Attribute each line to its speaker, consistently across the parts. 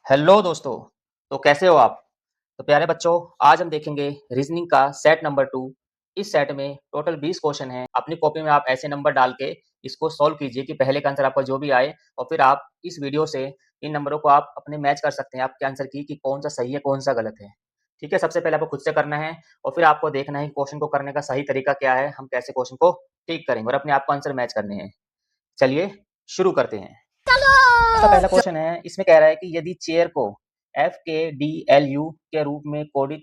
Speaker 1: Hello दोस्तों। तो कैसे हो आप? तो प्यारे बच्चों, आज हम देखेंगे रीजनिंग का सेट नंबर 2। इस सेट में टोटल 20 क्वेश्चन हैं। अपनी कॉपी में आप ऐसे नंबर डाल के इसको सॉल्व कीजिए कि पहले का आंसर आपका जो भी आए, और फिर आप इस वीडियो से इन नंबरों को आप अपने मैच कर सकते हैं आपके आंसर की कि कौन सा सही है कौन सा गलत है। ठीक है, सबसे पहले आपको खुद से करना है और फिर आपको देखना है कि क्वेश्चन को करने का सही तरीका क्या है, हम कैसे क्वेश्चन को ठीक करेंगे और अपने आप को आंसर मैच करने हैं। चलिए शुरू करते हैं। इसका पहला क्वेश्चन है, इसमें कह रहा है कि यदि चेयर को एफ के डी एल यू के रूप में कोडित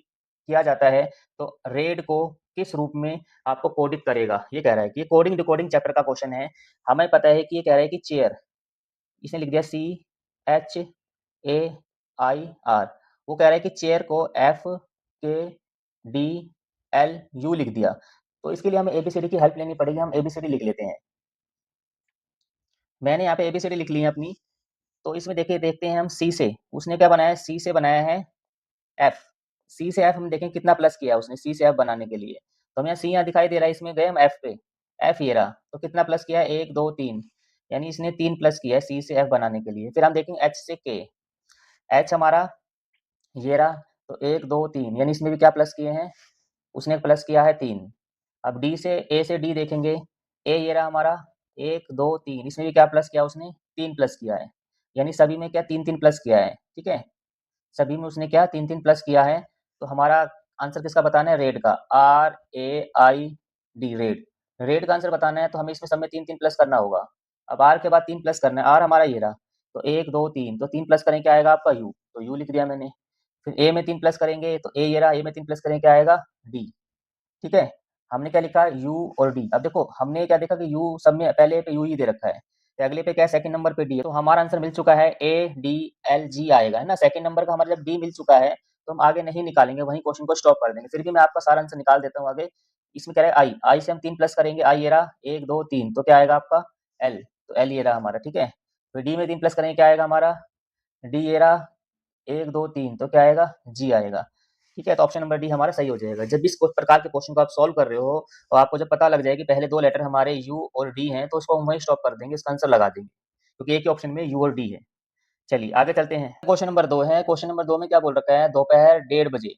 Speaker 1: किया जाता है तो रेड को किस रूप में आपको कोडित करेगा। ये कह रहा है कि ये कोडिंग डिकोडिंग चैप्टर का क्वेश्चन है। हमें पता है कि ये कह रहा है कि चेयर, इसने लिख दिया C H A I R. वो कह रहा है कि चेयर को एफ के डी एल यू लिख दिया, तो इसके लिए हमें एबीसीडी की हेल्प लेनी पड़ेगी। हम एबीसीडी लिख लेते हैं। मैंने यहाँ पे एबीसीडी लिख ली है अपनी। तो इसमें देखिए, देखते हैं हम सी से, उसने क्या बनाया है, सी से बनाया है एफ। सी से एफ हम देखें कितना प्लस किया उसने सी से एफ बनाने के लिए। तो हम यहाँ सी यहाँ दिखाई दे रहा है, इसमें गए हम एफ पे, एफ ये रहा, तो कितना प्लस किया है, एक दो तीन, यानी इसने 3 प्लस किया है सी से एफ बनाने के लिए। फिर हम देखेंगे एच से के, एच हमारा ये रहा, तो एक दो तीन, यानी इसमें भी क्या प्लस किए हैं, उसने प्लस किया है 3। अब डी से डी देखेंगे, ए ये रहा हमारा, एक दो तीन, इसमें भी क्या प्लस किया उसने, 3 प्लस किया है, यानी सभी में क्या 3-3 प्लस किया है। ठीक है, सभी में उसने क्या 3-3 प्लस किया है। तो हमारा आंसर किसका बताना है, रेड का, R A I D, raid. Raid का आंसर बताना है तो हमें इसमें सब में 3-3 प्लस करना होगा। अब आर के बाद 3 प्लस करना है, आर हमारा ये रहा, तो एक दो तीन, तो 3 प्लस करें क्या आएगा आपका यू, तो यू लिख दिया मैंने। फिर ए में 3 प्लस करेंगे तो ए ये रहा, ए में 3 प्लस करें क्या आएगा, डी। ठीक है, हमने क्या लिखा, यू और डी। अब देखो हमने क्या देखा कि यू सब में पहले पे यू ही दे रखा है, तो अगले पे क्या है, सेकंड नंबर पे डी है, तो हमारा आंसर मिल चुका है ए डी एल जी आएगा, है ना। सेकंड नंबर का हमारा जब डी मिल चुका है तो हम आगे नहीं निकालेंगे, वहीं क्वेश्चन को स्टॉप कर देंगे। फिर भी मैं आपका सारा आंसर निकाल देता हूँ आगे। इसमें कह रहा है आई, आई से हम 3 प्लस करेंगे, आई ये रहा, एक दो तीन, तो क्या आएगा आपका एल, तो एल ये रहा हमारा। ठीक है, फिर डी में 3 प्लस करेंगे क्या आएगा हमारा, डी ये रहा, एक दो तीन, तो क्या आएगा, जी आएगा। ठीक है, तो ऑप्शन नंबर डी हमारा सही हो जाएगा। जब भी इस प्रकार के क्वेश्चन को आप सॉल्व कर रहे हो तो आपको जब पता लग जाए कि पहले 2 लेटर हमारे यू और डी हैं, तो उसको हम वहीं स्टॉप कर देंगे, इसका आंसर लगा देंगे, क्योंकि एक ही ऑप्शन में यू और डी है। चलिए आगे चलते हैं। क्वेश्चन नंबर 2 है। क्वेश्चन नंबर 2 में क्या बोल रखा है, दोपहर 1:30 बजे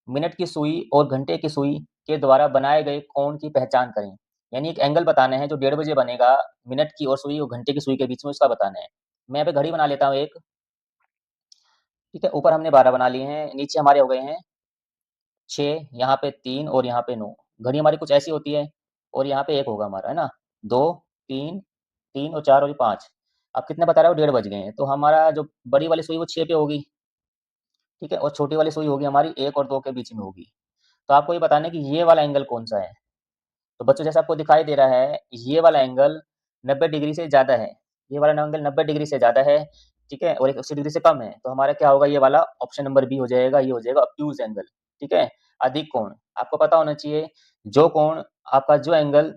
Speaker 1: मिनट की सुई और घंटे की सुई के द्वारा बनाए गए कोण की पहचान करें। यानी एक एंगल बताना है जो 1:30 बजे बनेगा, मिनट की और सुई और घंटे की सुई के बीच में, उसका बताना है। मैं यहाँ पे घड़ी बना लेता हूँ एक। ठीक है, ऊपर हमने 12 बना लिए हैं, नीचे हमारे हो गए हैं 6, यहाँ पे 3 और यहाँ पे 9। घड़ी हमारी कुछ ऐसी होती है, और यहाँ पे 1 होगा हमारा, है ना। 2, 3, 3 और 4 और ये 5। अब कितने बता रहा है, वो 1:30 बज गए हैं, तो हमारा जो बड़ी वाली सुई वो 6 पे होगी। ठीक है, और छोटी वाली सुई होगी हमारी 1 और 2 के बीच में होगी। तो आपको ये बताना है कि ये वाला एंगल कौन सा है। तो बच्चों जैसा आपको दिखाई दे रहा है, ये वाला एंगल 90 डिग्री से ज़्यादा है। ये वाला एंगल 90 डिग्री से ज़्यादा है। ठीक है, और 180 डिग्री से कम है, तो हमारा क्या होगा, ये वाला ऑप्शन नंबर बी हो जाएगा, ये हो जाएगा ऑब्ट्यूज एंगल। ठीक है, अधिक कोण। आपको पता होना चाहिए, जो कोण आपका, जो एंगल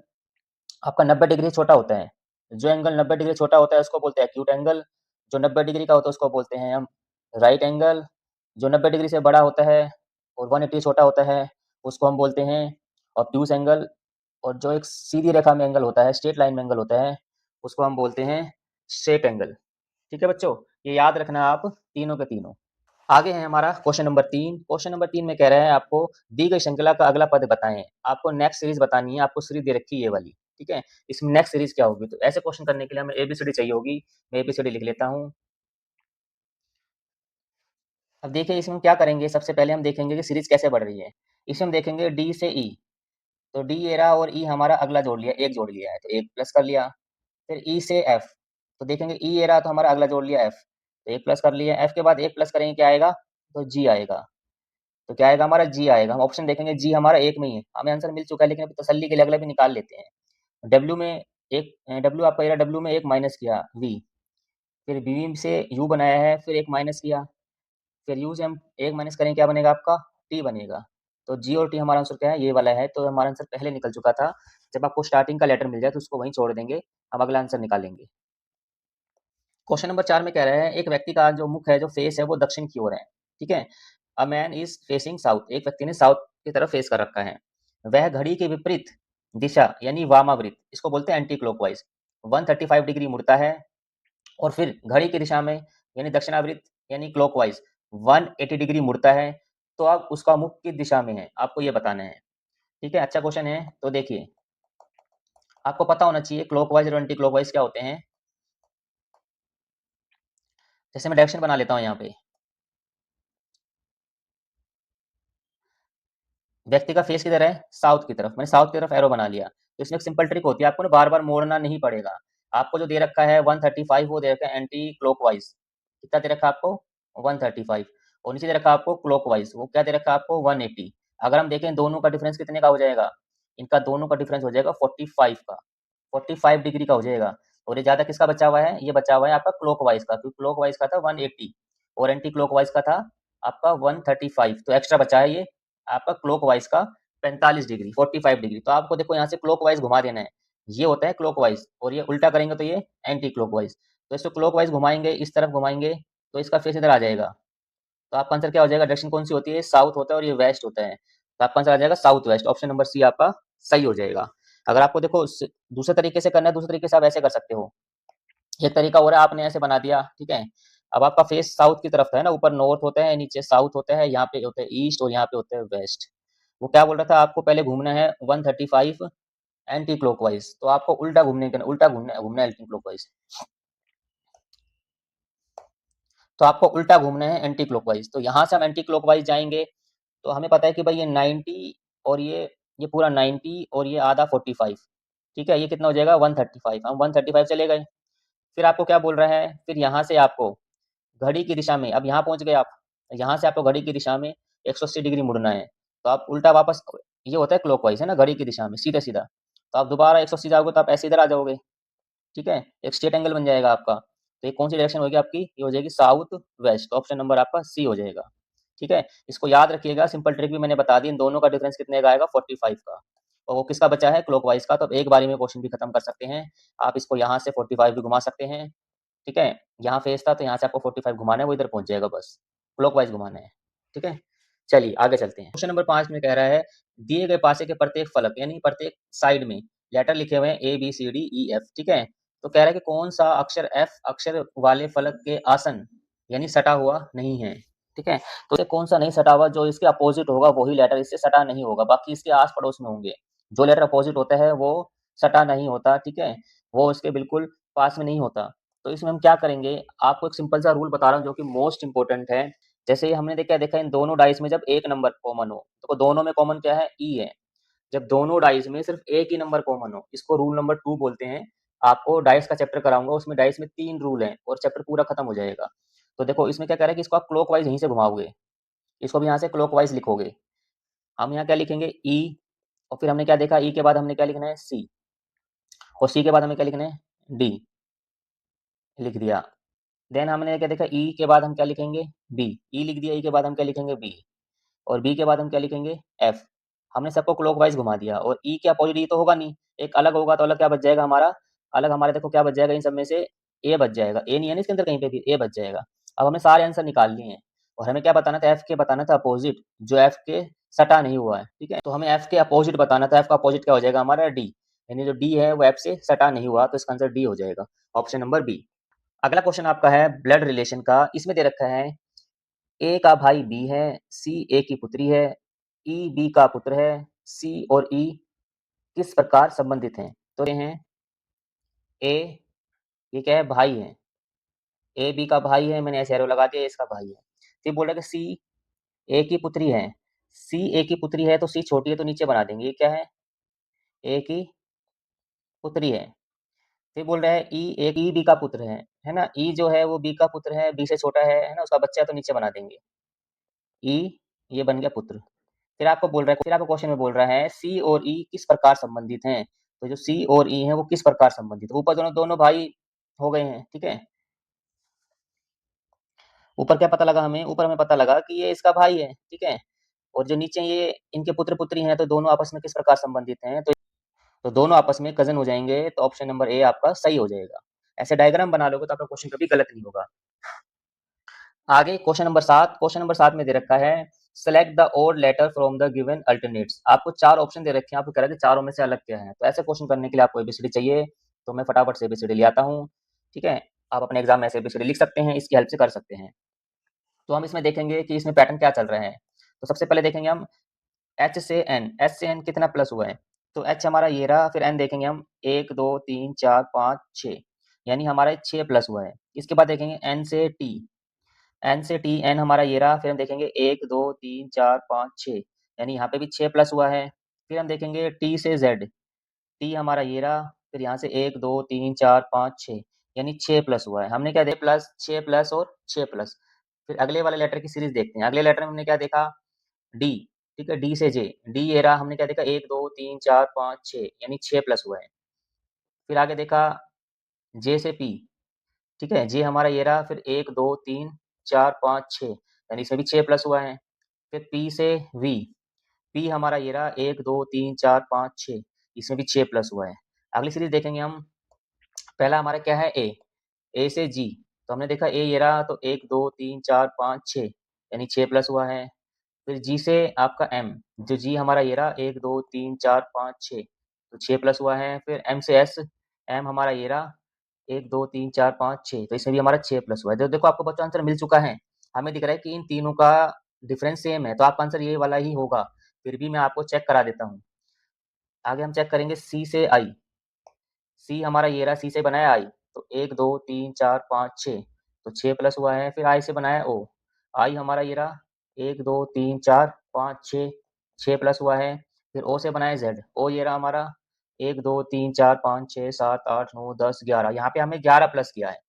Speaker 1: आपका 90 डिग्री से छोटा होता है, जो एंगल 90 डिग्री छोटा होता है उसको बोलते हैं एक्यूट एंगल। जो 90 डिग्री का होता है उसको बोलते हैं हम राइट एंगल। जो 90 डिग्री से बड़ा होता है और 180 छोटा होता है उसको हम बोलते हैं ऑब्ट्यूज एंगल। और जो एक सीधी रेखा में एंगल होता है, स्ट्रेट लाइन में एंगल होता है, उसको हम बोलते हैं स्ट्रेट एंगल। ठीक है बच्चों, ये याद रखना आप तीनों के तीनों। आगे है हमारा क्वेश्चन नंबर 3। क्वेश्चन नंबर 3 में कह रहा है आपको दी गई श्रृंखला का अगला पद बताएं। आपको नेक्स्ट सीरीज बतानी है, आपको सीरीज दे रखी है ये वाली। ठीक है, इसमें नेक्स्ट सीरीज क्या होगी, तो ऐसे क्वेश्चन करने के लिए हमें एबीसीडी चाहिए होगी। मैं एबीसीडी लिख लेता हूँ। अब देखिए इसमें क्या करेंगे, सबसे पहले हम देखेंगे कि सीरीज कैसे बढ़ रही है। इसमें हम देखेंगे डी से ई, तो डी ये रहा और ई हमारा अगला जोड़ लिया, एक जोड़ लिया है तो एक प्लस कर लिया। फिर ई से एफ, तो देखेंगे ई ये रहा तो हमारा अगला जोड़ लिया एफ, तो एक प्लस कर लिया। एफ के बाद एक प्लस करेंगे क्या आएगा, तो जी आएगा। तो क्या आएगा हमारा, जी आएगा। हम ऑप्शन देखेंगे, जी हमारा एक में ही है, हमें आंसर मिल चुका है, लेकिन अभी तसल्ली के लिए अगला भी निकाल लेते हैं। डब्ल्यू में एक, डब्ल्यू आपका ये रहा, डब्ल्यू में एक माइनस किया वी, फिर वी से यू बनाया है, फिर एक माइनस किया, फिर यू से हम एक माइनस करें क्या बनेगा आपका, टी बनेगा। तो जी और टी हमारा आंसर क्या है, ये वाला है। तो हमारा आंसर पहले निकल चुका था। जब आपको स्टार्टिंग का लेटर मिल जाए तो उसको वहीं छोड़ देंगे, हम अगला आंसर निकालेंगे। क्वेश्चन नंबर 4 में कह रहे हैं, एक व्यक्ति का जो मुख है, जो फेस है, वो दक्षिण की ओर है। ठीक है, a man is facing south, एक व्यक्ति ने साउथ की तरफ फेस कर रखा है। वह घड़ी के विपरीत दिशा यानी वामावृत, इसको बोलते हैं एंटी क्लॉकवाइज, 135 डिग्री मुड़ता है, और फिर घड़ी की दिशा में यानी दक्षिणावृत यानी क्लॉकवाइज 180 डिग्री मुड़ता है, तो अब उसका मुख किस दिशा में है, आपको ये बताना है। ठीक है, अच्छा क्वेश्चन है। तो देखिए, आपको पता होना चाहिए क्लॉकवाइज और एंटी क्लॉकवाइज क्या होते हैं। जैसे मैं डायरेक्शन बना लेता हूँ यहाँ पे, व्यक्ति का फेस किधर है, साउथ की तरफ, मैंने साउथ की तरफ एरो बना लिया। तो इसमें एक सिंपल ट्रिक होती है, आपको ना बार बार मोड़ना नहीं पड़ेगा। आपको जो दे रखा है 135, वो दे रखा है एंटी क्लॉकवाइज। कितना दे रखा है आपको, 135। और नीचे दे रखा है आपको क्लॉकवाइज, वो क्या दे रखा है आपको, 180। अगर हम देखें दोनों का डिफरेंस कितने का हो जाएगा, इनका दोनों का डिफरेंस हो जाएगा 45 का, 45 डिग्री का हो जाएगा। और ये ज्यादा किसका बचा हुआ है, ये बचा हुआ है आपका क्लॉकवाइज का, क्योंकि क्लॉकवाइज का था 180 और एंटी क्लॉकवाइज का था आपका 135, तो एक्स्ट्रा बचा है ये आपका क्लॉकवाइज का 45 डिग्री, 45 डिग्री। तो आपको देखो यहाँ से क्लॉकवाइज घुमा देना है, ये होता है क्लॉकवाइज, और ये उल्टा करेंगे तो ये एंटी क्लॉकवाइज। तो इसको क्लॉकवाइज घुमाएंगे, इस तरफ घुमाएंगे, तो इसका फेस इधर आ जाएगा। तो आपका आंसर क्या हो जाएगा, डायरेक्शन कौन सी होती है, साउथ होता है और ये वेस्ट होता है, तो आपका आंसर आ जाएगा south west. Option number C आपका सही हो जाएगा। अगर आपको देखो दूसरे तरीके से करना है, दूसरे तरीके से आप ऐसे कर सकते हो। एक तरीका हो रहा है, आपने ऐसे बना दिया, ठीक है। अब आपका फेस साउथ की तरफ है ना, ऊपर नॉर्थ होता है, नीचे साउथ होता है, यहाँ पे होता है ईस्ट और यहाँ पे होता है वेस्ट। वो क्या बोल रहा था, आपको पहले घूमना है 135 एंटी क्लॉकवाइज, तो आपको उल्टा घूमने का, उल्टा घूमना घूमना है एंटी क्लॉकवाइज, तो आपको उल्टा घूमना है एंटी क्लॉकवाइज। तो यहाँ से हम एंटी क्लॉकवाइज जाएंगे, तो हमें पता है कि भाई ये 90 और ये पूरा 90 और ये आधा 45, ठीक है, ये कितना हो जाएगा 135, हम 135 चले गए। फिर आपको क्या बोल रहा है, फिर यहाँ से आपको घड़ी की दिशा में, अब यहाँ पहुँच गए आप, यहाँ से आपको घड़ी की दिशा में 180 डिग्री मुड़ना है, तो आप उल्टा वापस, ये होता है क्लॉकवाइज है ना, घड़ी की दिशा में सीधा सीधा, तो आप दोबारा 180 जाओगे तो आप ऐसे इधर आ जाओगे, ठीक है, एक स्ट्रेट एंगल बन जाएगा आपका। तो ये कौन सी डायरेक्शन होगी आपकी, ये हो जाएगी साउथ वेस्ट, ऑप्शन नंबर आपका सी हो जाएगा। ठीक है, इसको याद रखिएगा, सिंपल ट्रिक भी मैंने बता दी, इन दोनों का डिफरेंस कितने का आएगा, 45 का, और वो किसका बचा है, क्लॉकवाइज का। तो अब एक बारी में क्वेश्चन भी खत्म कर सकते हैं। आप इसको यहाँ से 45 भी घुमा सकते हैं, ठीक है, यहाँ फेस था तो यहाँ से आपको 45 घुमाना है, वो इधर पहुंच जाएगा, बस क्लॉकवाइज घुमाना है। ठीक है, चलिए आगे चलते हैं। क्वेश्चन नंबर 5 में कह रहा है, दिए गए पासे के प्रत्येक फलक यानी प्रत्येक साइड में लेटर लिखे हुए हैं ABCDEF, ठीक है। तो कह रहा है कि कौन सा अक्षर F अक्षर वाले फलक के आसन यानी सटा हुआ नहीं है, ठीक है। तो इसे कौन सा नहीं सटा हुआ, जो इसके अपोजिट होगा वही लेटर इससे सटा नहीं होगा, बाकी इसके आस पड़ोस में होंगे। जो लेटर अपोजिट होता है वो सटा नहीं होता, ठीक है, वो उसके बिल्कुल पास में नहीं होता। तो इसमें हम क्या करेंगे, आपको एक सिंपल सा रूल बता रहा हूँ जो कि मोस्ट इंपॉर्टेंट है। जैसे हमने देखा इन दोनों डाइस में जब एक नंबर कॉमन हो, तो दोनों में कॉमन क्या है, ई है। जब दोनों डाइस में सिर्फ एक ही नंबर कॉमन हो, इसको रूल नंबर 2 बोलते हैं। आपको डाइस का चैप्टर कराऊंगा, उसमें डाइस में 3 रूल हैं और चैप्टर पूरा खत्म हो जाएगा। तो देखो इसमें क्या कह रहा है कि इसको आप क्लॉकवाइज यहीं से घुमाओगे, इसको भी यहाँ से क्लॉकवाइज लिखोगे। हम यहाँ क्या लिखेंगे, ई, और फिर हमने क्या देखा, ई के बाद हमने क्या लिखना है, सी, और सी के बाद हमें क्या लिखना है, डी, लिख दिया। देन हमने क्या देखा, ई के बाद हम क्या लिखेंगे, बी, ई लिख दिया, ई के बाद हम क्या लिखेंगे, बी, और बी के बाद हम क्या लिखेंगे, एफ। हमने सबको क्लॉकवाइज घुमा दिया, और ई के अपोजिट ई तो होगा नहीं, एक अलग होगा, तो अलग क्या बच जाएगा हमारा, अलग हमारे देखो क्या बच जाएगा इन सब में से, ए बच जाएगा, ए नहीं है ना इसके अंदर कहीं पे भी, ए बच जाएगा। अब हमें सारे आंसर निकाल लिए हैं, और हमें क्या बताना था, एफ के बताना था अपोजिट, जो एफ के सटा नहीं हुआ है, ठीक है। तो हमें एफ के अपोजिट बताना था, एफ का अपोजिट क्या हो जाएगा हमारा, डी, यानी जो डी है वो एफ से सटा नहीं हुआ, तो इसका आंसर डी हो जाएगा, ऑप्शन नंबर बी। अगला क्वेश्चन आपका है ब्लड रिलेशन का। इसमें दे रखा है, ए का भाई बी है, सी ए की पुत्री है, ई बी का पुत्र है, सी और ई किस प्रकार संबंधित हैं। तो ये हैं ए, ये क्या है, भाई है, ए बी का भाई है, मैंने ऐसे एरो लगा दिया, इसका भाई है। फिर बोल रहा है कि सी ए की पुत्री है, सी ए की पुत्री है, तो सी छोटी है तो नीचे बना देंगे, ये क्या है, ए की पुत्री है। फिर बोल रहा है ई, एक ई बी का पुत्र है ना, ई जो है वो बी का पुत्र है, बी से छोटा है ना, उसका बच्चा है, तो नीचे बना देंगे ई, ये बन गया पुत्र। फिर आपको बोल रहा है, फिर आपको क्वेश्चन में बोल रहा है सी और ई किस प्रकार संबंधित हैं। तो जो सी और ई हैं वो किस प्रकार संबंधित है, ऊपर दोनों दोनों भाई हो गए हैं, ठीक है। ऊपर क्या पता लगा हमें, ऊपर हमें पता लगा कि ये इसका भाई है, ठीक है, और जो नीचे ये इनके पुत्र पुत्री हैं, तो दोनों आपस में किस प्रकार संबंधित हैं, तो दोनों आपस में कजन हो जाएंगे, तो ऑप्शन नंबर ए आपका सही हो जाएगा। ऐसे डायग्राम बना लोगे तो आपका क्वेश्चन कभी गलत नहीं होगा। आगे क्वेश्चन नंबर 7, क्वेश्चन नंबर 7 में दे रखा है, select the odd letter from the given alternates. आपको 4 ऑप्शन दे रखे हैं, आपको कह रहा है कि चारों में से अलग क्या है। तो ऐसे क्वेश्चन करने के लिए आपको एबीसीडी चाहिए, तो मैं फटाफट से एबीसीडी ले आता हूँ, ठीक है। आप अपने एग्जाम में ऐसे एबीसीडी लिख सकते हैं, इसकी हेल्प से कर सकते हैं। तो हम इसमें देखेंगे कि इसमें पैटर्न क्या चल रहा है। तो सबसे पहले देखेंगे हम एच से एन कितना प्लस हुआ है। तो एच हमारा ये रहा, फिर एन देखेंगे हम 1 2 3 4 5 6, यानी हमारा 6 प्लस हुआ है। इसके बाद देखेंगे एन से टी, एन हमारा ये रहा, फिर हम देखेंगे 1 2 3 4 5 6, यानी यहाँ पे भी 6 प्लस हुआ है। फिर हम देखेंगे टी से जेड, टी हमारा ये रहा, फिर यहाँ से 1 2 3 4 5 6, यानी 6 प्लस हुआ है। हमने क्या देखा, प्लस 6 प्लस और 6 प्लस। फिर अगले वाले लेटर की सीरीज देखते हैं। अगले लेटर में हमने क्या देखा, डी। ठीक है, डी से जे, डी ये रहा, हमने क्या देखा 1 2 3 4 5 6, यानी 6 प्लस हुआ है। फिर आगे देखा जे से पी। ठीक है, जे हमारा ये रहा, फिर 1 2 3 4 5 6, यानी इसमें भी 6 प्लस हुआ है। फिर पी से वी, पी हमारा ये रहा, 1 2 3 4 5 6, इसमें भी 6 प्लस हुआ है। अगली सीरीज देखेंगे हम। पहला हमारा क्या है, ए से जी। तो हमने देखा ए ये रहा, तो 1 2 3 4 5 6, यानी 6 प्लस हुआ है। फिर जी से आपका एम, जो जी हमारा ये रहा, 1 2 3 4 5 6, तो 6 प्लस हुआ है। फिर एम से एस, एम हमारा ये रहा, 1 2 3 4 5 6, तो इसमें भी हमारा 6 प्लस हुआ है। तो देखो आपको बच्चों आंसर मिल चुका है। हमें दिख रहा है कि इन तीनों का डिफरेंस सेम है, तो आपका आंसर ये वाला ही होगा। फिर भी मैं आपको चेक करा देता हूँ। आगे हम चेक करेंगे सी से आई। सी हमारा ये रहा, सी से बनाया आई, तो 1 2 3 4 5 6, तो 6 प्लस हुआ है। फिर आई से बनाया ओ, आई हमारा ये रहा, 1 2 3 4 5 6, 6 प्लस हुआ है। फिर ओ से बनाया जेड, ओ ये रहा हमारा, 1 2 3 4 5 6 7 8 9 10 11, यहाँ पे हमें 11 प्लस किया है।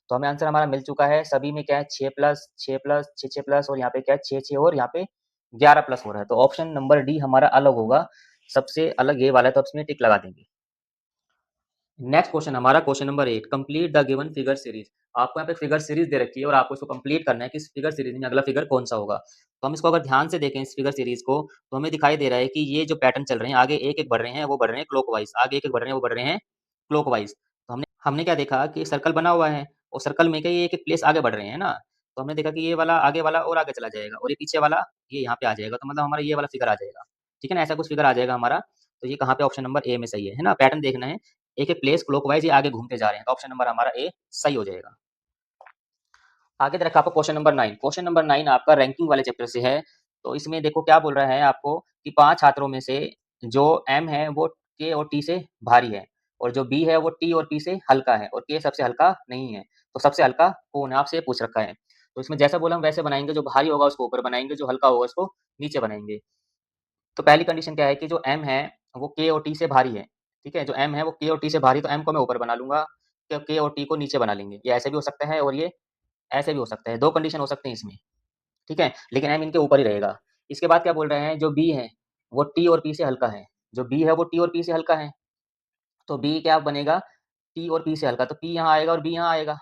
Speaker 1: तो हमें आंसर हमारा मिल चुका है। सभी में क्या है, 6 प्लस 6 प्लस 6 6 प्लस, और यहाँ पे क्या है 6 6, और यहाँ पे 11 प्लस हो रहा है। तो ऑप्शन नंबर डी हमारा अलग होगा, सबसे अलग ये वाला है, तो अब इसमें टिक लगा देंगे। नेक्स्ट क्वेश्चन हमारा question number 8, complete the given figure series. आपको यहाँ पे फिगर सीरीज दे रखी है और आपको इसको कंप्लीट करना है कि इस फिगर सीरीज में अगला फिगर कौन सा होगा। तो हम इसको अगर ध्यान से देखें इस फिगर सीरीज को, तो हमें दिखाई दे रहा है कि ये जो पैटर्न चल रहे हैं, आगे एक एक बढ़ रहे हैं, वो बढ़ रहे हैं क्लॉकवाइज, आगे एक एक बढ़ रहे हैं, वो बढ़ रहे हैं क्लॉकवाइज। तो हमने हमने क्या देखा कि सर्कल बना हुआ है, और सर्कल में क्या ये एक एक प्लेस आगे बढ़ रहे हैं ना। तो हमने देखा कि ये वाला आगे वाला और आगे चला जाएगा, और ये पीछे वाला ये यहाँ पे आ जाएगा, तो मतलब हमारा ये वाला फिगर आ जाएगा। ठीक है ना, ऐसा कुछ फिगर आ जाएगा हमारा। तो ये कहाँ पे, ऑप्शन नंबर ए में सही है ना। पैटर्न देखना है, एक एक प्लेस क्लॉकवाइज ये आगे घूमते जा रहे हैं, तो ऑप्शन नंबर हमारा ए सही हो जाएगा। आगे रखा आपको क्वेश्चन नंबर 9। क्वेश्चन नंबर 9 आपका रैंकिंग वाले चैप्टर से है। तो इसमें देखो क्या बोल रहा है आपको कि 5 छात्रों में से जो एम है वो के और टी से भारी है, और जो बी है वो टी और पी से हल्का है, और के सबसे हल्का नहीं है। तो सबसे हल्का कौन है, आपसे पूछ रखा है। तो इसमें जैसा बोला हम वैसे बनाएंगे, जो भारी होगा उसको ऊपर बनाएंगे, जो हल्का होगा उसको नीचे बनाएंगे। तो पहली कंडीशन क्या है कि जो एम है वो के और टी से भारी है। ठीक है, जो एम है वो के और टी से भारी, तो एम को मैं ऊपर बना लूंगा, तो के और टी को नीचे बना लेंगे। ये ऐसे भी हो सकता है और ये ऐसे भी हो सकता है, दो कंडीशन हो सकते हैं इसमें। ठीक है, लेकिन एम इनके ऊपर ही रहेगा। इसके बाद क्या बोल रहे हैं, जो बी है वो टी और पी से हल्का है, जो बी है वो टी और पी से हल्का है। तो बी क्या बनेगा, टी और पी से हल्का, तो पी यहाँ आएगा और बी यहाँ आएगा,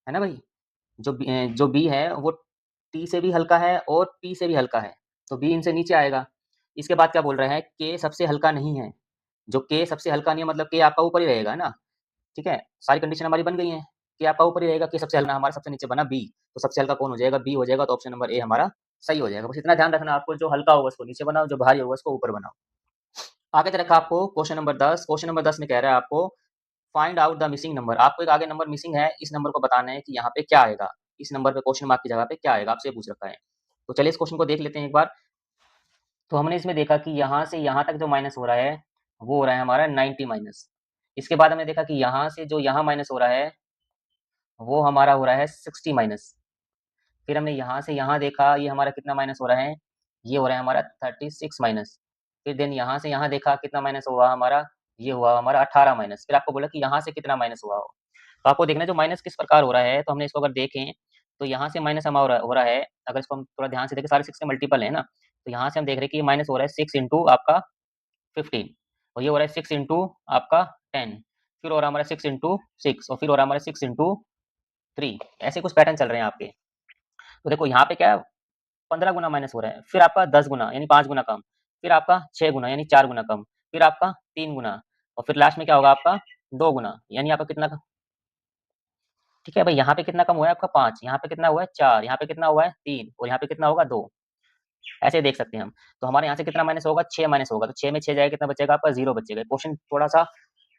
Speaker 1: है ना भाई। जो बी है वो टी से भी हल्का है और पी से भी हल्का है, तो बी इनसे नीचे आएगा। इसके बाद क्या बोल रहे हैं, के सबसे हल्का नहीं है। जो के सबसे हल्का नहीं है मतलब के आपका ऊपर ही रहेगा, है ना। ठीक है, सारी कंडीशन हमारी बन गई हैं। कि आपका ऊपर ही रहेगा, कि सबसे हल्का हमारा सबसे नीचे बना बी, तो सबसे हल्का कौन हो जाएगा, बी हो जाएगा। तो ऑप्शन नंबर ए हमारा सही हो जाएगा। बस इतना ध्यान रखना आपको, जो हल्का होगा उसको नीचे बनाओ, जो भारी होगा उसको ऊपर बनाओ। आगे रखा आपको क्वेश्चन नंबर 10। क्वेश्चन नंबर 10 में कह रहा है आपको find out the missing number. आपको एक आगे नंबर मिसिंग है, इस नंबर को बताना है कि यहाँ पे क्या आएगा, इस नंबर पे क्वेश्चन मार्क की जगह पे क्या आएगा, आपसे पूछ रखा है। तो चलिए इस क्वेश्चन को देख लेते हैं एक बार। तो हमने इसमें देखा कि यहाँ से यहाँ तक जो माइनस हो रहा है वो हो रहा है हमारा 90 माइनस। इसके बाद हमने देखा कि यहाँ से जो यहाँ माइनस हो रहा है वो हमारा हो रहा है 60 माइनस। फिर हमने यहाँ से यहाँ देखा, ये हमारा कितना माइनस हो रहा है, ये हो रहा है हमारा 36 माइनस। फिर देन यहाँ से यहाँ देखा कितना माइनस हुआ हमारा, ये हुआ हमारा 18 माइनस। फिर आपको बोला कि यहाँ से कितना माइनस हुआ हो। तो आपको देखना है जो माइनस किस प्रकार हो रहा है। तो हमने इसको अगर देखें, तो यहाँ से माइनस हमारा हो रहा है, अगर इसको हम थोड़ा ध्यान से देखें, सारे 6 के मल्टीपल है ना। तो यहाँ से हम देख रहे हैं कि माइनस हो रहा है 6 इंटू आपका 15, और ये हो रहा है 6 इंटू आपका 10, फिर हो रहा है हमारा 6 इंटू 6, और फिर हो रहा है हमारा 6 इंटू 3। ऐसे कुछ पैटर्न चल रहे हैं आपके। तो देखो यहाँ पे क्या है, 15 गुना माइनस हो रहा है, फिर आपका 10 गुना यानी 5 गुना कम, फिर आपका 6 गुना यानी 4 गुना कम, फिर आपका 3 गुना, और फिर लास्ट में क्या होगा आपका 2 गुना, यानी आपका कितना। ठीक है भाई, यहाँ पे कितना कम हुआ है आपका 5, यहाँ पे कितना हुआ है 4, यहाँ पे कितना हुआ है 3, और यहाँ पे कितना होगा 2। ऐसे देख सकते हैं हम। तो हमारे यहाँ से कितना माइनस होगा, 6 माइनस होगा, तो 6 में 6 जाएगा, कितना बचेगा आपका 0 बचेगा। क्वेश्चन थोड़ा सा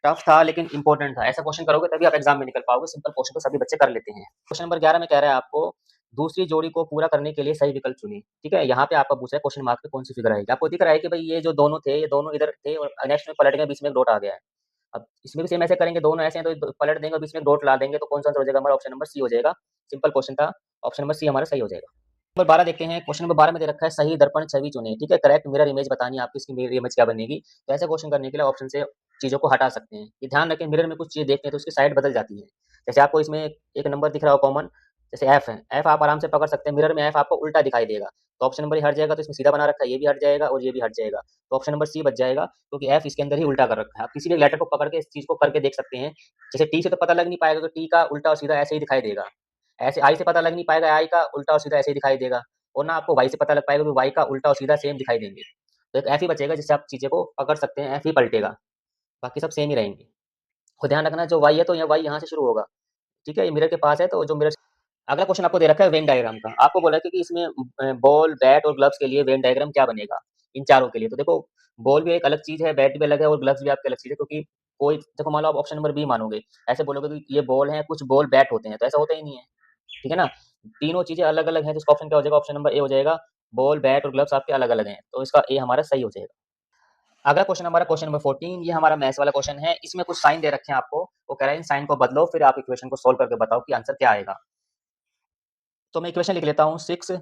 Speaker 1: टफ था लेकिन इंपॉर्टेंट था। ऐसा क्वेश्चन करोगे तभी आप एग्जाम में निकल पाओगे, सिंपल क्वेश्चन तो सभी बच्चे कर लेते हैं। क्वेश्चन नंबर 11 में कह रहा है आपको दूसरी जोड़ी को पूरा करने के लिए सही विकल्प चुनें। ठीक है? यहाँ पे आपका पूछा है क्वेश्चन मार्क पे कौन सी फिगर आएगी। आपको दिख रहा है कि भाई ये जो दोनों थे, ये दोनों इधर थे और नेक्स्ट में पलट गए, बीच में एक डॉट आ गया है। अब इसमें भी सेम ऐसे करेंगे, दोनों ऐसे हैं तो पलट देंगे और बीच में डॉट ला देंगे, तो कौन सा आंसर हो जाएगा हमारा? ऑप्शन नंबर सी हो जाएगा। सिंपल क्वेश्चन था, ऑप्शन नंबर सी हमारा सही हो जाएगा। नंबर 12 देखते हैं। क्वेश्चन नंबर 12 में दे रखा है सही दर्पण छवि चुनें। ठीक है? करेक्ट मिरर इमेज बतानी है आपकी, इसकी मिरर इमेज क्या बनेगी। तो ऐसे क्वेश्चन करने के लिए ऑप्शन से चीज़ों को हटा सकते हैं। ये ध्यान रखें, मिरर में कुछ चीज़ देखते हैं तो उसकी साइड बदल जाती है। जैसे आपको इसमें एक नंबर दिख रहा हो कॉमन, जैसे एफ है, एफ आप आराम से पकड़ सकते हैं। मिरर में एफ आपको उल्टा दिखाई देगा, तो ऑप्शन नंबर ये हट जाएगा। तो इसमें सीधा बना रखा है, ये भी हट जाएगा और ये भी हट जाएगा, तो ऑप्शन नंबर सी बच जाएगा, क्योंकि एफ इसके अंदर ही उल्टा कर रखा है। आप किसी भी लेटर को पकड़ के इस चीज़ को करके देख सकते हैं। जैसे टी से तो पता लग नहीं पाएगा, तो टी का उल्टा और सीधा ऐसे ही दिखाई देगा। ऐसे आई से पता लग नहीं पाएगा, आई का उल्टा और सीधा ऐसे ही दिखाई देगा। और ना आपको वाई से पता लग पाएगा, क्योंकि वाई का उल्टा और सीधा सेम दिखाई देंगे। तो एक एफ ही बचेगा जिससे आप चीज़ें को पकड़ सकते हैं, एफ ही पलटेगा, बाकी सब सेम ही रहेंगे। और ध्यान रखना, जो वाई है तो यहाँ वाई यहाँ से शुरू होगा। ठीक है? ये मिरर के पास है, तो जो मिरर अगला क्वेश्चन आपको दे रखा है वेन डायग्राम का। आपको बोला है कि इसमें बॉल, बैट और ग्लव्स के लिए वेन डायग्राम क्या बनेगा, इन चारों के लिए। तो देखो, बॉल भी एक अलग चीज़ है, बैट भी अलग है और ग्लव्स भी आपकी अलग चीज़ है, क्योंकि कोई देखो, मान लो आप ऑप्शन नंबर बी मानोगे, ऐसे बोलोगे कि ये बॉल है, कुछ बॉल बैट होते हैं, तो ऐसा होता ही नहीं है। ठीक है ना? तीनों चीज़ें अलग-अलग हैं, तो इसका ऑप्शन क्या हो जाएगा? ऑप्शन नंबर ए हो जाएगा। बॉल, बैट और ग्लव्स आपके अलग-अलग हैं, तो इसका ए हमारा सही हो जाएगा। अगला क्वेश्चन हमारा क्वेश्चन नंबर 14, ये हमारा मैथ्स वाला क्वेश्चन है। इसमें कुछ साइन दे रखे हैं आपको, वो कह रहा है इन साइन को बदलो, फिर आप इक्वेशन को सोल्व करके बताओ कि आंसर क्या आएगा। तो मैं इक्वेशन लिख लेता हूँ, 6,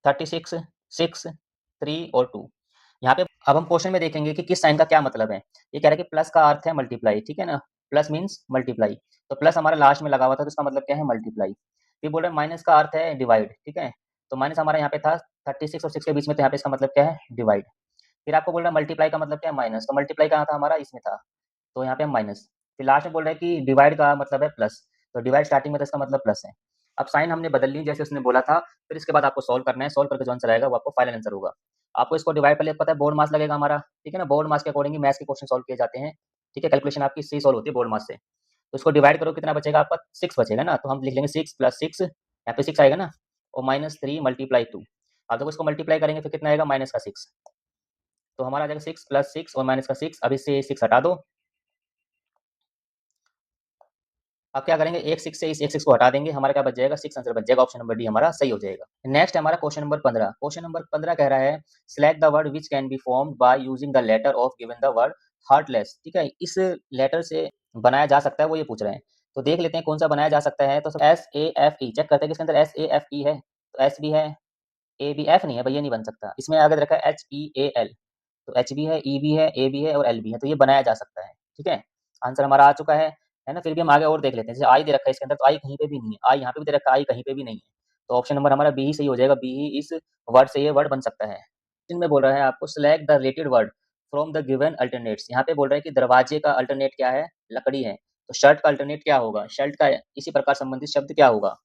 Speaker 1: 36, 6, 3 और 2। यहाँ पे अब हम क्वेश्चन में देखेंगे कि किस साइन का क्या मतलब है। ये कह रहा है कि प्लस का अर्थ है मल्टीप्लाई, ठीक है ना? प्लस मीन्स मल्टीप्लाई, तो प्लस हमारा लास्ट में लगा हुआ था, तो इसका मतलब क्या है? मल्टीप्लाई। फिर बोल रहे हैं माइनस का अर्थ है डिवाइड, ठीक है? तो माइनस हमारा यहाँ पे था 36 और 6 के बीच में, तो यहाँ पे इसका मतलब क्या है? डिवाइड। फिर आपको बोल रहा है मल्टीप्लाई का मतलब क्या है? माइनस, तो मल्टीप्लाई कहाँ था हमारा? इसमें था, तो यहाँ पे हम माइनस। फिर लास्ट में बोल रहा है कि डिवाइड का मतलब है प्लस, तो डिवाइड स्टार्टिंग में, तो इसका मतलब प्लस है। अब साइन हमने बदल ली जैसे उसने बोला था, फिर इसके बाद आपको सोल्व करना है। सोल्व करके जो आंसर आएगा वो आपको फाइनल आंसर होगा। आपको इसको डिवाइड पहले पता है, बोर्ड मास लगेगा हमारा, ठीक है ना? बोर्ड मास के अकॉर्डिंग ही मैथ्स के क्वेश्चन सोल्व किए जाते हैं। ठीक है? कैलकुलेशन आपकी इससे ही सोल्व होती है, बोर्ड मास से। तो इसको डिवाइड करो, कितना बचेगा आपका? 6 बचेगा ना, तो हम लिख लेंगे 6 + 6, यहाँ पे 6 आएगा ना, और -3 × 2। अब देखो इसको मल्टीप्लाई करेंगे फिर कितना आएगा? माइनस का 6, तो हमारा आ जाएगा 6 + 6 और माइनस का 6। अब इससे 6 हटा दो। अब क्या करेंगे? एक 6 से इस एक 6 को हटा देंगे, हमारा क्या बच जाएगा? 6 आंसर बच जाएगा। ऑप्शन नंबर डी हमारा सही हो जाएगा। नेक्स्ट हमारा क्वेश्चन नंबर 15। क्वेश्चन नंबर 15 कह रहा है select the word which can be formed by using the letter of given the word heartless. ठीक है? इस लेटर से बनाया जा सकता है, वो ये पूछ रहे हैं। तो देख लेते हैं कौन सा बनाया जा सकता है। तो SAFE चेक करते हैं कि इसके अंदर SAFE है, तो S भी है, A भी, F नहीं है, भैया नहीं बन सकता। इसमें आगे रखा है HEAL, तो एच भी है, ई भी है, ए भी है और एल भी है, तो ये बनाया जा सकता है। ठीक है? आंसर हमारा आ चुका है ना? फिर भी हम आगे और देख लेते हैं। जैसे आई दे रखा है इसके अंदर, तो आई कहीं पे भी नहीं है, आई यहाँ पे भी दे रखा है, आई कहीं पे भी नहीं है, तो ऑप्शन नंबर हमारा बी ही सही हो जाएगा। बी ही इस वर्ड से ये वर्ड बन सकता है। इनमें बोल रहा है आपको select the related word from the given alternates. यहाँ पे बोल रहा है कि दरवाजे का अल्टरनेट क्या है? लकड़ी है। तो शर्ट का अल्टरनेट क्या होगा? शर्ट का इसी प्रकार संबंधित शब्द क्या होगा?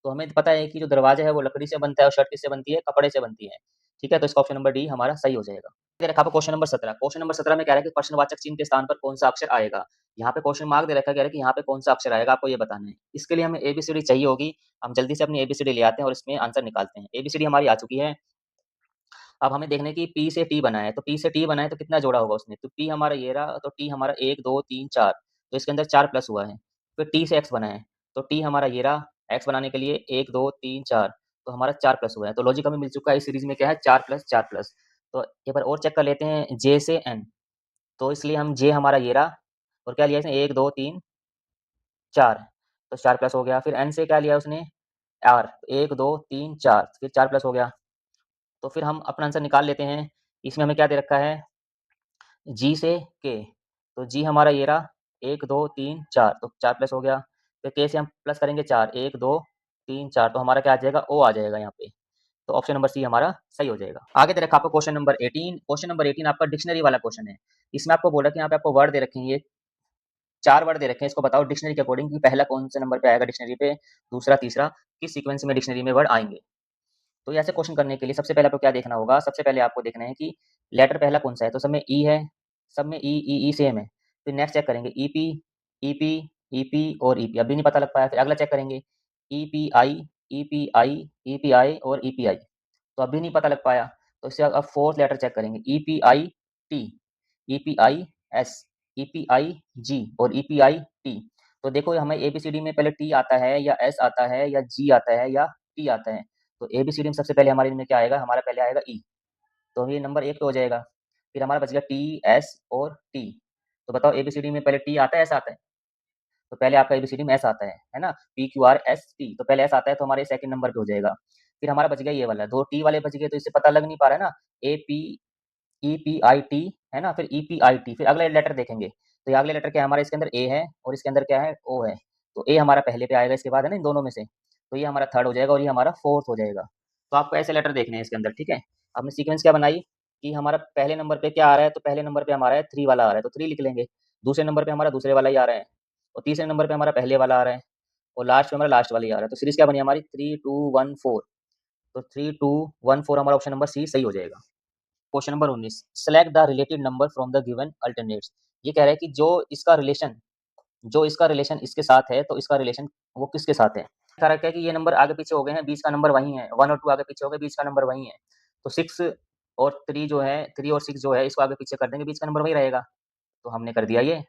Speaker 1: तो हमें पता है कि जो दरवाजा है वो लकड़ी से बनता है और शर्ट किससे बनती है? कपड़े से बनती है। ठीक है? तो इसका ऑप्शन नंबर डी हमारा सही हो जाएगा। दे रखा है क्वेश्चन नंबर 17। क्वेश्चन नंबर 17 में कह रहा है कि प्रश्नवाचक चिन्ह के स्थान पर कौन सा अक्षर आएगा। यहाँ पे क्वेश्चन मार्क दे रखा है, कह रहा है कि यहाँ पे कौन सा अक्षर आएगा, आपको ये बताना है। इसके लिए हमें एबीसीडी चाहिए होगी। हम जल्दी से अपनी एबीसीडी ले आते हैं और इसमें आंसर निकालते हैं। एबीसीडी हमारी आ चुकी है। अब हमें देखना है कि पी से टी बना है, तो पी से टी बना है तो कितना जोड़ा होगा उसने? तो पी हमारा ये रहा, तो टी हमारा 1 2 3 4, तो इसके अंदर 4 प्लस हुआ है। फिर टी से एक्स बना है, तो टी हमारा ये रहा, एक्स बनाने के लिए 1 2 3 4, तो हमारा 4 प्लस हुआ है। तो लॉजिक हमें मिल चुका है इस सीरीज में, क्या है? 4 प्लस 4 प्लस। तो एक बार और चेक कर लेते हैं, जे से एन, तो इसलिए हम जे हमारा ये रहा, और क्या लिया इसने? 1 2 3 4, तो 4 प्लस हो गया। फिर एन से क्या लिया उसने? आर, 1 2 3 4, फिर 4 प्लस हो गया। तो फिर हम अपना आंसर निकाल लेते हैं। इसमें हमें क्या दे रखा है? जी से के, तो जी हमारा ये रहा, 1 2 3 4, तो 4 प्लस हो गया। फिर के से हम प्लस करेंगे 4, 1 2 3 4, तो हमारा क्या आ जाएगा? ओ आ जाएगा यहाँ पे। तो ऑप्शन नंबर सी हमारा सही हो जाएगा। आगे दे रखा आपको क्वेश्चन नंबर 18। क्वेश्चन नंबर 18 आपका डिक्शनरी वाला क्वेश्चन है। इसमें आपको बोला कि यहाँ पे आपको वर्ड दे रखे हैं, ये 4 वर्ड दे रखे हैं, इसको बताओ डिक्शनरी के अकॉर्डिंग कि पहला कौन से नंबर पे आएगा डिक्शनरी पे, दूसरा, तीसरा, किस सीक्वेंस में डिक्शनरी में वर्ड आएँगे। तो ऐसे क्वेश्चन करने के लिए सबसे पहले आपको क्या देखना होगा? सबसे पहले आपको देखना है कि लेटर पहला कौन-सा है, तो सब में ई है, सब में ई सेम है। फिर नेक्स्ट चेक करेंगे ईपी, ईपी, ईपी और ईपी, अभी नहीं पता लग पाया। फिर अगला चेक करेंगे ईपीआई, ईपीआई, ईपीआई और ईपीआई, तो अभी नहीं पता लग पाया। तो इससे अब फोर्थ लेटर चेक करेंगे EPI T, EPI S, EPI G और ईपीआई टी। तो देखो हमें एबीसीडी में पहले टी आता है या एस आता है या जी आता है या टी आता है। तो एबीसीडी में सबसे पहले हमारे इनमें क्या आएगा, हमारा पहले आएगा ई, तो ये नंबर 1 पे हो जाएगा। फिर हमारा बच गया टी, एस और टी। तो बताओ एबीसीडी में पहले टी आता है, एस आता है? तो पहले आपका एबीसीडी में एस आता है ना? P Q R S T, तो पहले एस आता है, तो हमारे सेकंड नंबर पे हो जाएगा। फिर हमारा बच गया ये वाला, 2 टी वाले बच गए, तो इससे पता लग नहीं पा रहा है ना, A P E P I T है ना, फिर ई पी आई टी, फिर अगले लेटर देखेंगे। तो ये अगले लेटर क्या है हमारे, इसके अंदर ए है और इसके अंदर क्या है, ओ है। तो ए हमारा पहले पे आएगा, इसके बाद है ना इन दोनों में से, तो ये हमारा थर्ड हो जाएगा और ये हमारा फोर्थ हो जाएगा। तो आपको ऐसे लेटर देखने हैं इसके अंदर, ठीक है। आपने सीक्वेंस क्या बनाई कि हमारा पहले नंबर पे क्या आ रहा है, तो पहले नंबर पे हमारा है 3 वाला आ रहा है, तो 3 लिख लेंगे। दूसरे नंबर पे हमारा दूसरे वाला ही आ रहा है, और तीसरे नंबर पे हमारा पहले वाला आ रहा है, और लास्ट में हमारा लास्ट वाला ही आ रहा है। तो सीरीज क्या बनी हमारी, 3 2 1 4। तो 3 2 1 4 हमारा ऑप्शन नंबर सी सही हो जाएगा। Question number 19, select the related number from the given alternates. ये कह रहा है कि जो इसका रिलेशन इसके साथ है, तो इसका रिलेशन वो किसके साथ है। कह रखा है कि ये नंबर आगे पीछे हो गए हैं, बीच का नंबर वही है, 1 और 2 आगे पीछे हो गए, बीच का नंबर वही है। तो 6 और 3 जो है, 3 और 6 जो है, इसको आगे पीछे कर देंगे, बीच का नंबर वही रहेगा। तो हमने कर दिया, ये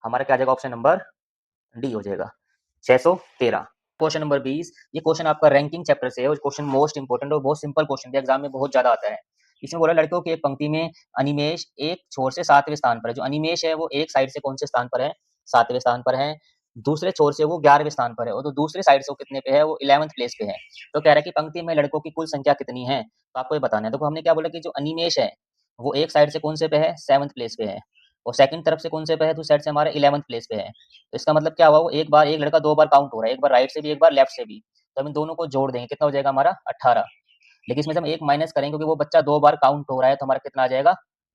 Speaker 1: हमारा क्या आ जाएगा, ऑप्शन नंबर डी हो जाएगा, 613। क्वेश्चन नंबर 20, ये क्वेश्चन आपका रैंकिंग चैप्टर से है और क्वेश्चन मोस्ट इंपोर्टेंट और बहुत सिंपल क्वेश्चन है, एग्जाम में बहुत ज्यादा आता है। इसमें बोला लड़कों की एक पंक्ति में अनिमेष एक छोर से 7वें स्थान पर है। जो अनिमेष है वो एक साइड से कौन से स्थान पर है, 7वें स्थान पर है। दूसरे छोर से वो 11वें स्थान पर है, और तो दूसरे साइड से वो कितने पे है, वो 11th प्लेस पे है। तो कह रहा है कि पंक्ति में लड़कों की कुल संख्या कितनी है, तो आपको ये बताना है। देखो हमने क्या बोला कि जो अनिमेष है वो एक साइड से कौन से पे है, 7th प्लेस पे है, और सेकंड तरफ से कौन से पे है, दूसरी साइड से हमारे 11th प्लेस पे है। तो इसका मतलब क्या हुआ, वो एक बार एक लड़का 2 बार काउंट हो रहा है, एक बार राइट से भी, एक बार लेफ्ट से भी। तो हम इन दोनों को जोड़ देंगे, कितना हो जाएगा हमारा, 18। लेकिन इसमें से हम एक माइनस करेंगे क्योंकि वो बच्चा 2 बार काउंट हो रहा है, तो हमारा कितना आ जाएगा,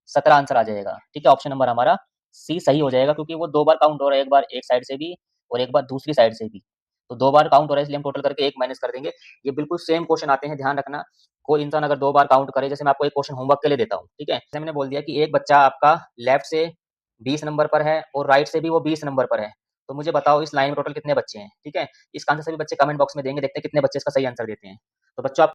Speaker 1: 17 आंसर आ जाएगा। ठीक है, ऑप्शन नंबर हमारा सी सही हो जाएगा, क्योंकि वो 2 बार काउंट हो रहा है, एक बार एक साइड से भी और एक बार दूसरी साइड से भी। तो 2 बार काउंट हो रहा है, इसलिए हम टोटल करके एक माइनस कर देंगे। ये बिल्कुल सेम क्वेश्चन आते हैं, ध्यान रखना। कोई इंसान अगर 2 बार काउंट करे, जैसे मैं आपको एक क्वेश्चन होमवर्क के लिए देता हूँ, ठीक है। जैसे मैंने बोल दिया कि एक बच्चा आपका लेफ्ट से 20 नंबर पर है और राइट से भी वो 20 नंबर पर है, तो मुझे बताओ इस लाइन में टोटल कितने बच्चे हैं, ठीक है। इसका आंसर सभी बच्चे कमेंट बॉक्स में देंगे, देखते हैं कितने बच्चे इसका सही आंसर देते हैं। तो बच्चों आप